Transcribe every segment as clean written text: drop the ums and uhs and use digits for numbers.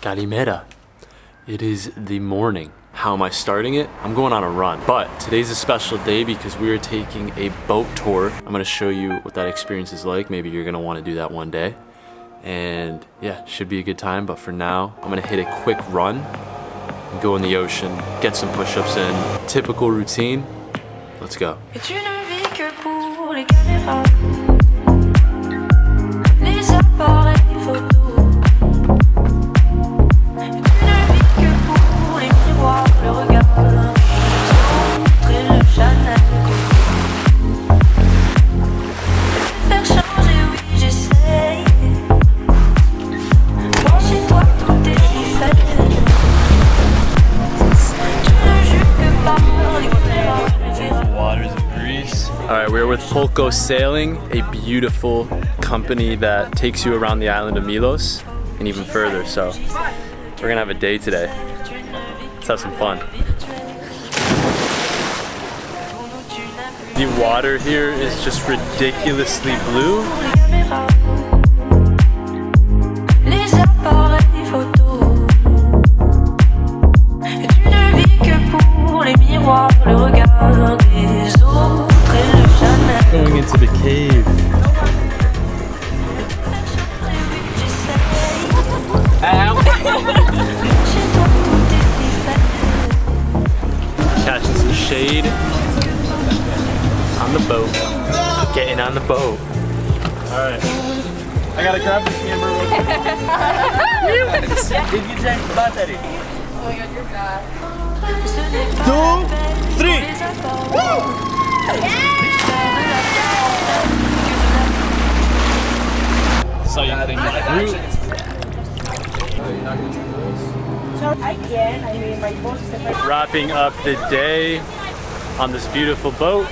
Calimera. It is the morning. How am I starting it? I'm going on a run, but today's a special day because we are taking a boat tour. I'm gonna show you what that experience is like. Maybe you're gonna wanna do that one day. And yeah, should be a good time, but for now, I'm gonna hit a quick run and go in the ocean, get some push-ups in. Typical routine, let's go. We're with Pulco Sailing, a beautiful company that takes you around the island of Milos and even further. So we're gonna have a day today. Let's have some fun. The water here is just ridiculously blue. Going into the cave. Catching some shade on the boat. Getting on the boat. Alright. I gotta grab the camera real quick. Did you change the battery? Oh my god, you're bad. 2, 3. Woo! So you think fruit? Wrapping up the day on this beautiful boat.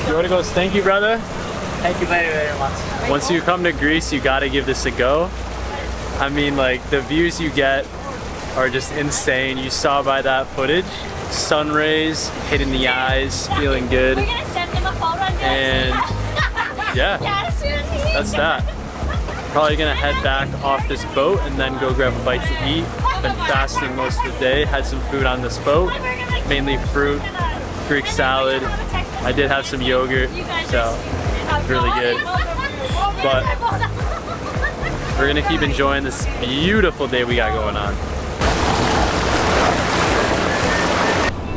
You want to go stanky, brother? Thank you very, very much. Once you come to Greece, you gotta give this a go. I mean, like, the views you get are just insane. You saw by that footage. Sun rays hitting the eyes, feeling good. And yeah, that's that. Probably gonna head back off this boat and then go grab a bite to eat. Been fasting most of the day, had some food on this boat, mainly fruit, Greek salad. I did have some yogurt, so really good. But we're gonna keep enjoying this beautiful day we got going on.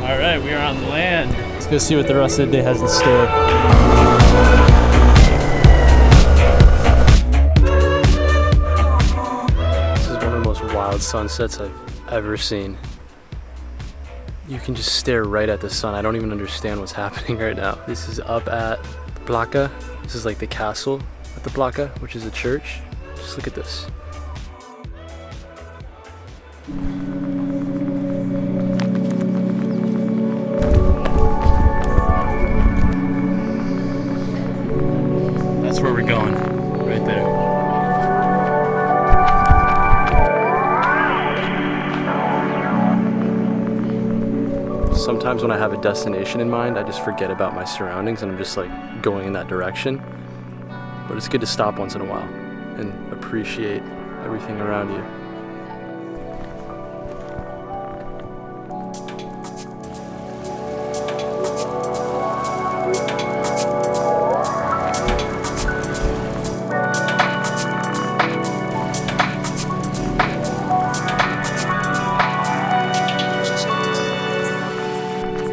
All right, we are on land. Let's go see what the rest of the day has in store. This is one of the most wild sunsets I've ever seen. You can just stare right at the sun. I don't even understand what's happening right now. This is up at the Placa. This is like the castle at the Placa, which is a church. Just look at this. That's where we're going, right there. Sometimes when I have a destination in mind, I just forget about my surroundings and I'm just like going in that direction. But it's good to stop once in a while and appreciate everything around you.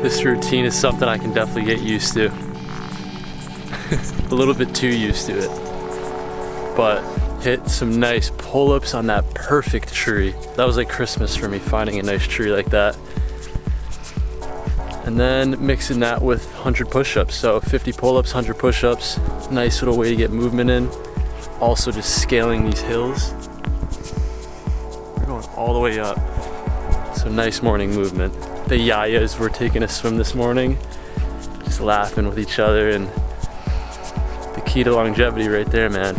This routine is something I can definitely get used to. A little bit too used to it. But hit some nice pull-ups on that perfect tree. That was like Christmas for me, finding a nice tree like that. And then mixing that with 100 push-ups. So 50 pull-ups, 100 push-ups. Nice little way to get movement in. Also just scaling these hills. We're going all the way up. So nice morning movement. The yayas were taking a swim this morning, just laughing with each other, and the key to longevity right there, man.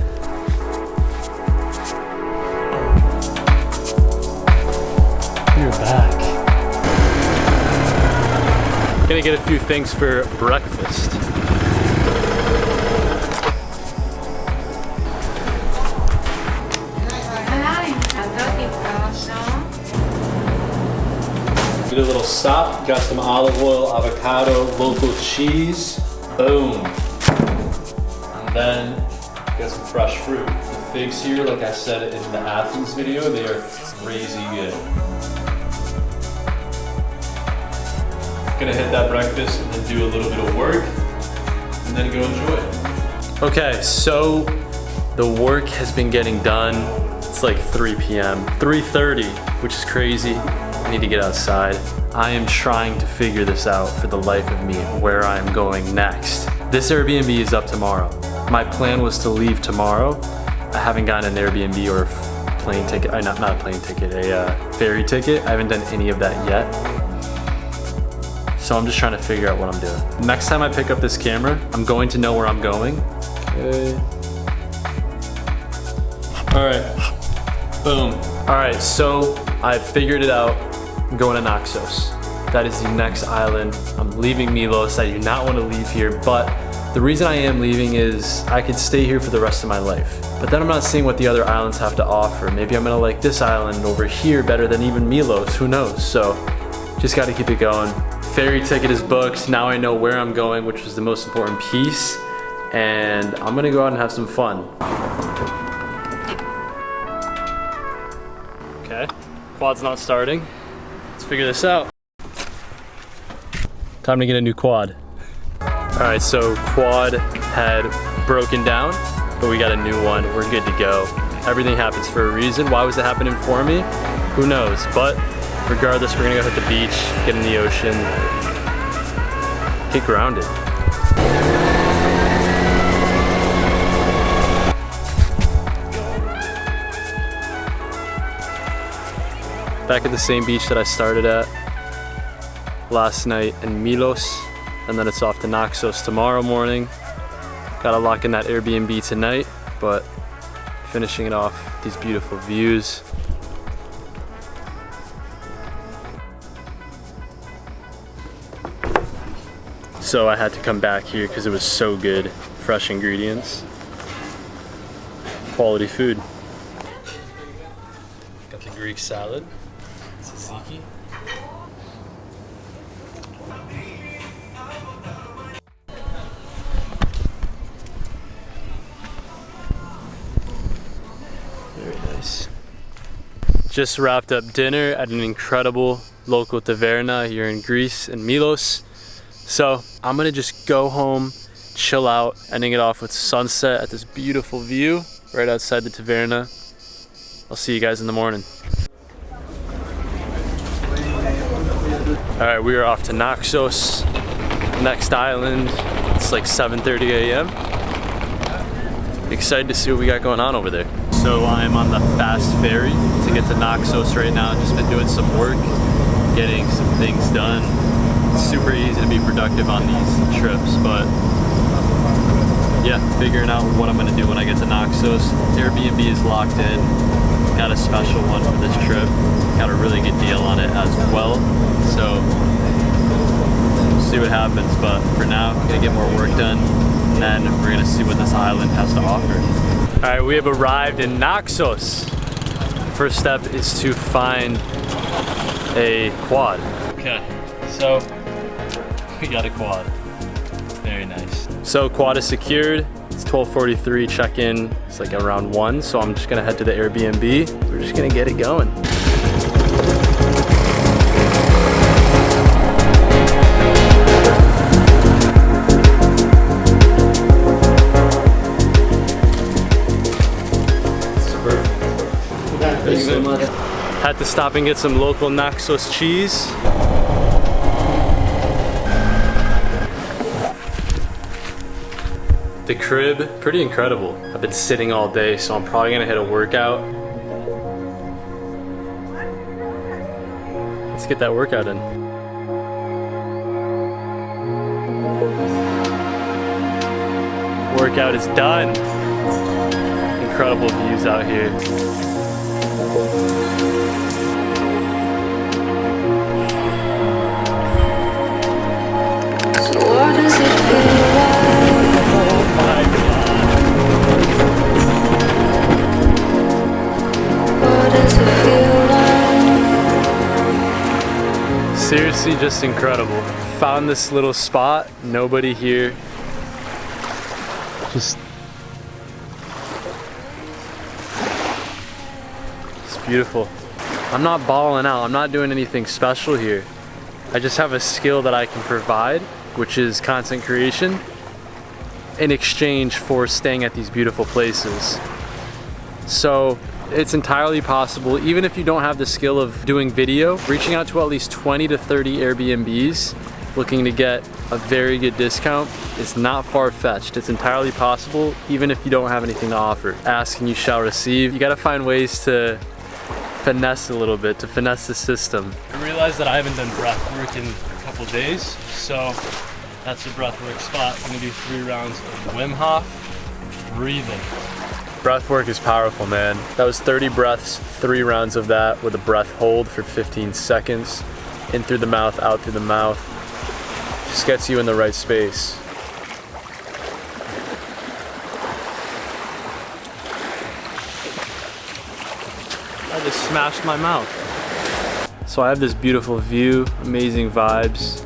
You're back. Gonna get a few things for breakfast. Did a little stop, got some olive oil, avocado, local cheese, boom. And then got some fresh fruit. The figs here, like I said in the Athens video, they are crazy good. Gonna hit that breakfast and then do a little bit of work and then go enjoy it. Okay, so the work has been getting done. It's like 3 p.m., 3:30, which is crazy. I need to get outside. I am trying to figure this out for the life of me, where I'm going next. This Airbnb is up tomorrow. My plan was to leave tomorrow. I haven't gotten an Airbnb or a plane ticket, not a plane ticket, a ferry ticket. I haven't done any of that yet. So I'm just trying to figure out what I'm doing. Next time I pick up this camera, I'm going to know where I'm going. Okay. All right, boom. All right, so I figured it out. I'm going to Naxos. That is the next island. I'm leaving Milos. I do not want to leave here, but the reason I am leaving is I could stay here for the rest of my life. But then I'm not seeing what the other islands have to offer. Maybe I'm gonna like this island over here better than even Milos, who knows? So just gotta keep it going. Ferry ticket is booked. Now I know where I'm going, which was the most important piece. And I'm gonna go out and have some fun. Okay, quad's not starting. Let's figure this out. Time to get a new quad. All right, so quad had broken down, but we got a new one. We're good to go. Everything happens for a reason. Why was it happening for me? Who knows? But regardless, we're gonna go hit the beach, get in the ocean, get grounded. Back at the same beach that I started at last night in Milos, and then it's off to Naxos tomorrow morning. Gotta lock in that Airbnb tonight, but finishing it off with these beautiful views. So I had to come back here because it was so good. Fresh ingredients, quality food. Got the Greek salad. Tzatziki. Very nice. Just wrapped up dinner at an incredible local taverna here in Greece, in Milos. So I'm gonna just go home, chill out, ending it off with sunset at this beautiful view right outside the taverna. I'll see you guys in the morning. All right, we are off to Naxos, next island. It's like 7:30 a.m. Excited to see what we got going on over there. So I'm on the fast ferry to get to Naxos right now. Just been doing some work, getting some things done. It's super easy to be productive on these trips, but yeah, figuring out what I'm gonna do when I get to Naxos. Airbnb is locked in. Got a special one for this trip. Got a really good deal on it as well. So we'll see what happens, but for now, I'm gonna get more work done, and then we're gonna see what this island has to offer. All right, we have arrived in Naxos. First step is to find a quad. Okay, so we got a quad. Very nice. So quad is secured. It's 12:43 check-in. It's like around 1, so I'm just gonna head to the Airbnb. We're just gonna get it going. Thank you so much. Had to stop and get some local Naxos cheese. The crib, pretty incredible. I've been sitting all day, so I'm probably gonna hit a workout. Let's get that workout in. Workout is done. Incredible views out here. So what does it feel like? Oh my God. What does it feel like? Seriously, just incredible. Found this little spot, nobody here. Just, it's beautiful. I'm not balling out, I'm not doing anything special here. I just have a skill that I can provide, which is content creation, in exchange for staying at these beautiful places. So it's entirely possible, even if you don't have the skill of doing video, reaching out to at least 20 to 30 Airbnbs looking to get a very good discount is not far-fetched. It's entirely possible, even if you don't have anything to offer. Ask and you shall receive. You gotta find ways to finesse a little bit, to finesse the system. I realized that I haven't done breath work in a couple days, so that's the breath work spot. I'm gonna do 3 rounds of Wim Hof breathing. Breath work is powerful, man. That was 30 breaths, 3 rounds of that with a breath hold for 15 seconds. In through the mouth, out through the mouth. Just gets you in the right space. I just smashed my mouth. So I have this beautiful view, amazing vibes,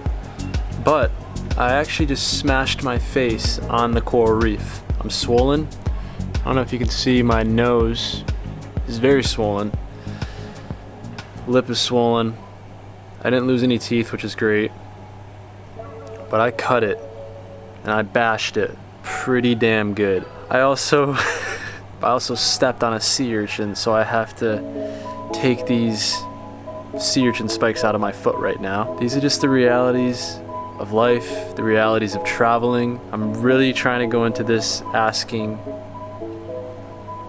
but I actually just smashed my face on the coral reef. I'm swollen. I don't know if you can see, my nose is very swollen. Lip is swollen. I didn't lose any teeth, which is great. But I cut it and I bashed it pretty damn good. I also stepped on a sea urchin, so I have to take these sea urchin spikes out of my foot right now. These are just the realities of life, the realities of traveling. I'm really trying to go into this asking,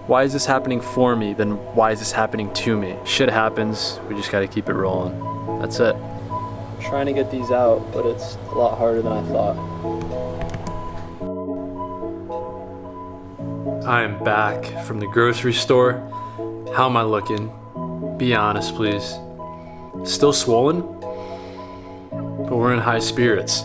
why is this happening for me? Then why is this happening to me? Shit happens, we just gotta keep it rolling. That's it. I'm trying to get these out, but it's a lot harder than I thought. I am back from the grocery store. How am I looking? Be honest, please. Still swollen, but we're in high spirits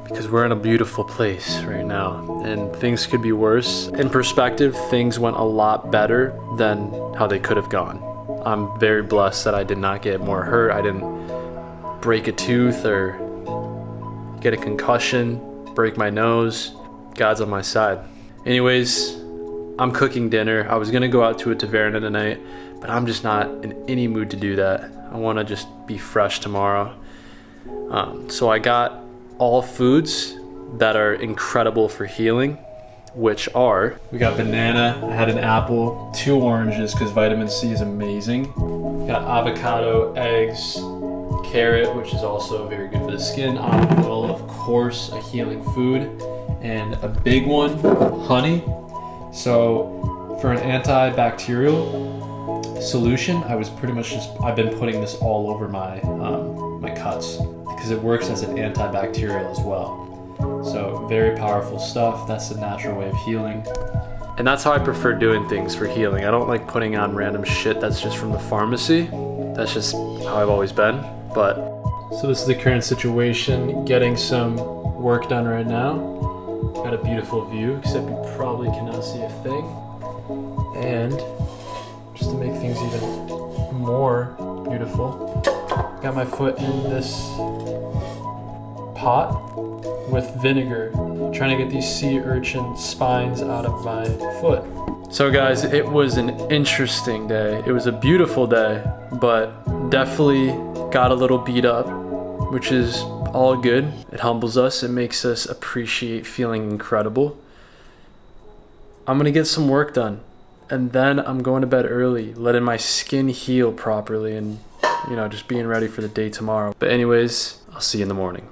because we're in a beautiful place right now and things could be worse. In perspective, things went a lot better than how they could have gone. I'm very blessed that I did not get more hurt. I didn't break a tooth or get a concussion, break my nose. God's on my side. Anyways, I'm cooking dinner. I was gonna go out to a taverna tonight, but I'm just not in any mood to do that. I wanna just be fresh tomorrow. So I got all foods that are incredible for healing, which are, we got banana, I had an apple, 2 oranges because vitamin C is amazing. Got avocado, eggs, carrot, which is also very good for the skin, olive oil, of course, a healing food, and a big one, honey. So for an antibacterial solution, I've been putting this all over my my cuts because it works as an antibacterial as well. So very powerful stuff. That's the natural way of healing. And that's how I prefer doing things for healing. I don't like putting on random shit that's just from the pharmacy. That's just how I've always been. But so this is the current situation, getting some work done right now. Got a beautiful view, except you probably cannot see a thing. And just to make things even more beautiful, got my foot in this pot with vinegar, trying to get these sea urchin spines out of my foot. So guys, it was an interesting day. It was a beautiful day, but definitely got a little beat up, which is all good. It humbles us. It makes us appreciate feeling incredible. I'm gonna get some work done, and then I'm going to bed early, letting my skin heal properly and, you know, just being ready for the day tomorrow. But anyways, I'll see you in the morning.